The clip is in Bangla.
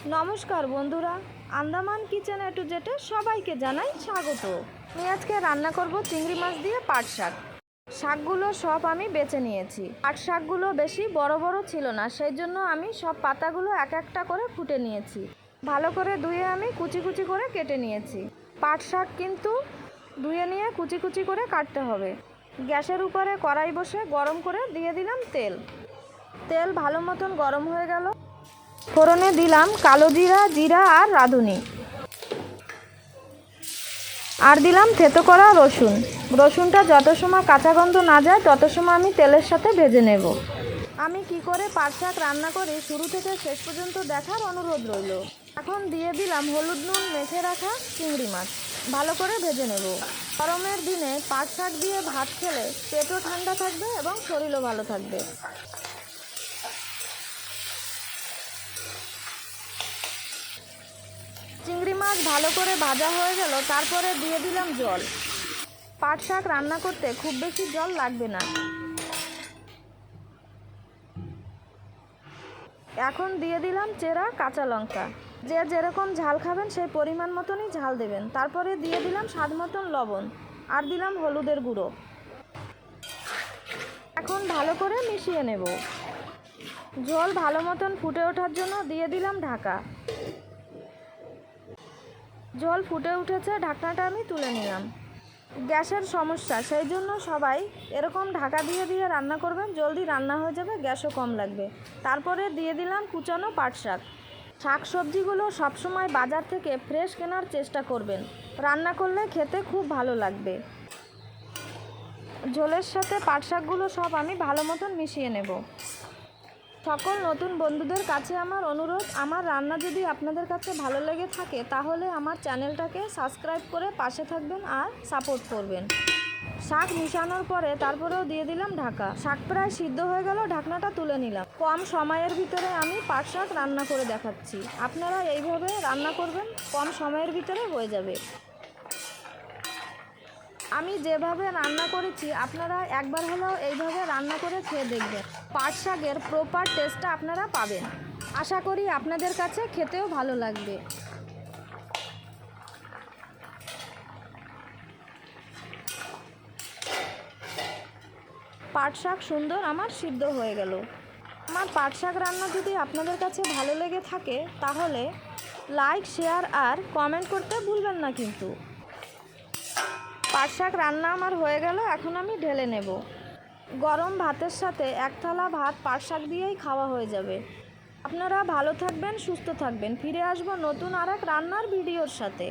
নমস্কার বন্ধুরা, আন্দামান কিচেন এ টু জেডে সবাইকে জানাই স্বাগত। আমি আজকে রান্না করব চিংড়ি মাছ দিয়ে পাট শাক। শাকগুলো সব আমি বেছে নিয়েছি। পাট শাকগুলো বেশি বড় বড় ছিল না, সেই জন্য আমি সব পাতাগুলো এক একটা করে ফুটে নিয়েছি। ভালো করে ধুয়ে আমি কুচি কুচি করে কেটে নিয়েছি। পাট শাক কিন্তু ধুয়ে নিয়ে কুচি কুচি করে কাটতে হবে। গ্যাসের উপরে কড়াই বসে গরম করে দিয়ে দিলাম তেল। তেল ভালো মতন গরম হয়ে গেল। ফোড়নে দিলাম কালো জিরা, জিরা আর রাঁধুনি, আর দিলাম থেতো করা রসুন। রসুনটা যত সময় কাঁচা গন্ধ না যায় তত সময় আমি তেলের সাথে ভেজে নেব। আমি কি করে পাট শাক রান্না করি শুরু থেকে শেষ পর্যন্ত দেখার অনুরোধ রইল। এখন দিয়ে দিলাম হলুদ নুন মেখে রাখা চিংড়ি মাছ। ভালো করে ভেজে নেব। গরমের দিনে পাট শাক দিয়ে ভাত খেলে পেটও ঠান্ডা থাকবে এবং শরীরও ভালো থাকবে। চিংড়ি মাছ ভালো করে ভাজা হয়ে গেল, তারপরে দিয়ে দিলাম জল। পাট শাক রান্না করতে খুব বেশি জল লাগবে না। এখন দিয়ে দিলাম চেরা কাঁচা লঙ্কা। যে যেরকম ঝাল খাবেন সেই পরিমাণ মতনই ঝাল দেবেন। তারপরে দিয়ে দিলাম স্বাদ মতন লবণ, আর দিলাম হলুদের গুঁড়ো। এখন ভালো করে মিশিয়ে নেব। ঝোল ভালো মতন ফুটে ওঠার জন্য দিয়ে দিলাম ঢাকা। জল ফুটে উঠেছে, ঢাকনাটা আমি তুলে নিলাম। গ্যাসের সমস্যা, সেই জন্য সবাই এরকম ঢাকা দিয়ে দিয়ে রান্না করবেন, জলদি রান্না হয়ে যাবে, গ্যাসও কম লাগবে। তারপরে দিয়ে দিলাম কুচানো পাট শাক। শাক সবজিগুলো সবসময় বাজার থেকে ফ্রেশ কেনার চেষ্টা করবেন, রান্না করলে খেতে খুব ভালো লাগবে। ঝোলের সাথে পাট শাকগুলো সব আমি ভালো মতন মিশিয়ে নেব। সকল নতুন বন্ধুদের কাছে আমার অনুরোধ, আমার রান্না যদি আপনাদের কাছে ভালো লেগে থাকে তাহলে আমার চ্যানেলটাকে সাবস্ক্রাইব করে পাশে থাকবেন আর সাপোর্ট করবেন। শাক মিশানোর পরে তারপরেও দিয়ে দিলাম ঢাকা। শাক প্রায় সিদ্ধ হয়ে গেল, ঢাকনাটা তুলে নিলাম। কম সময়ের ভিতরে আমি পাট শাক রান্না করে দেখাচ্ছি। আপনারা এইভাবে রান্না করবেন, কম সময়ের ভিতরে হয়ে যাবে। আমি যেভাবে রান্না করেছি আপনারা একবার হলেও এইভাবে রান্না করে খেয়ে দেখবেন। পাট শাকের প্রপার টেস্টটা আপনারা পাবেন। আশা করি আপনাদের কাছে খেতেও ভালো লাগবে। পাট শাক সুন্দর আমার সিদ্ধ হয়ে গেল। আমার পাট শাক রান্না যদি আপনাদের কাছে ভালো লেগে থাকে তাহলে লাইক, শেয়ার আর কমেন্ট করতে ভুলবেন না কিন্তু। পাট শাক রান্না আমার হয়ে গেল, এখন আমি ঢেলে নেব। গরম ভাতের সাথে এক থালা ভাত পাট শাক দিয়েই খাওয়া হয়ে যাবে। আপনারা ভালো থাকবেন, সুস্থ থাকবেন। ফিরে আসবো নতুন আর এক রান্নার ভিডিওর সাথে।